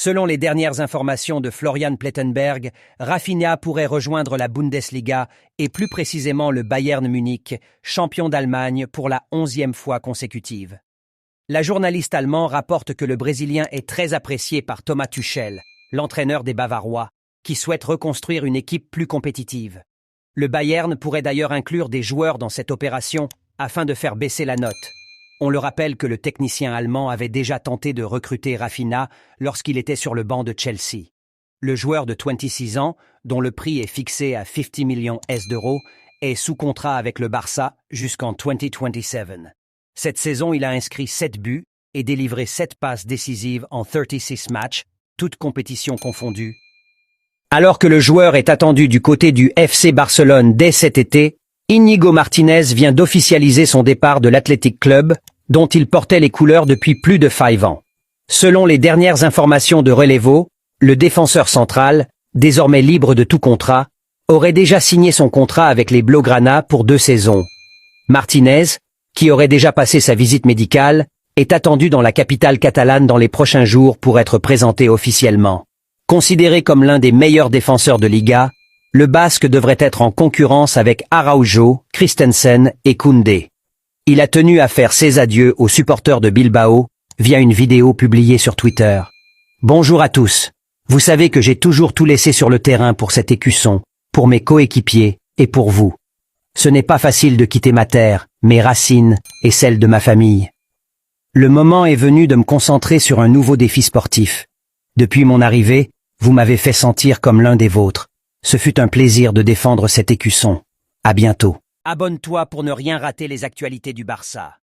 Selon les dernières informations de Florian Plettenberg, Rafinha pourrait rejoindre la Bundesliga et plus précisément le Bayern Munich, champion d'Allemagne pour la 11e fois consécutive. La journaliste allemande rapporte que le Brésilien est très apprécié par Thomas Tuchel, l'entraîneur des Bavarois, qui souhaite reconstruire une équipe plus compétitive. Le Bayern pourrait d'ailleurs inclure des joueurs dans cette opération afin de faire baisser la note. On le rappelle que le technicien allemand avait déjà tenté de recruter Rafinha lorsqu'il était sur le banc de Chelsea. Le joueur de 26 ans, dont le prix est fixé à 50 millions d'euros, est sous contrat avec le Barça jusqu'en 2027. Cette saison, il a inscrit 7 buts et délivré 7 passes décisives en 36 matchs, toutes compétitions confondues. Alors que le joueur est attendu du côté du FC Barcelone dès cet été, Íñigo Martínez vient d'officialiser son départ de l'Athletic Club, dont il portait les couleurs depuis plus de 5 ans. Selon les dernières informations de Relevo, le défenseur central, désormais libre de tout contrat, aurait déjà signé son contrat avec les Blaugrana pour 2 saisons. Martínez, qui aurait déjà passé sa visite médicale, est attendu dans la capitale catalane dans les prochains jours pour être présenté officiellement. Considéré comme l'un des meilleurs défenseurs de Liga, le Basque devrait être en concurrence avec Araujo, Christensen et Koundé. Il a tenu à faire ses adieux aux supporters de Bilbao via une vidéo publiée sur Twitter. Bonjour à tous. Vous savez que j'ai toujours tout laissé sur le terrain pour cet écusson, pour mes coéquipiers et pour vous. Ce n'est pas facile de quitter ma terre, mes racines et celles de ma famille. Le moment est venu de me concentrer sur un nouveau défi sportif. Depuis mon arrivée, vous m'avez fait sentir comme l'un des vôtres. Ce fut un plaisir de défendre cet écusson. À bientôt. Abonne-toi pour ne rien rater les actualités du Barça.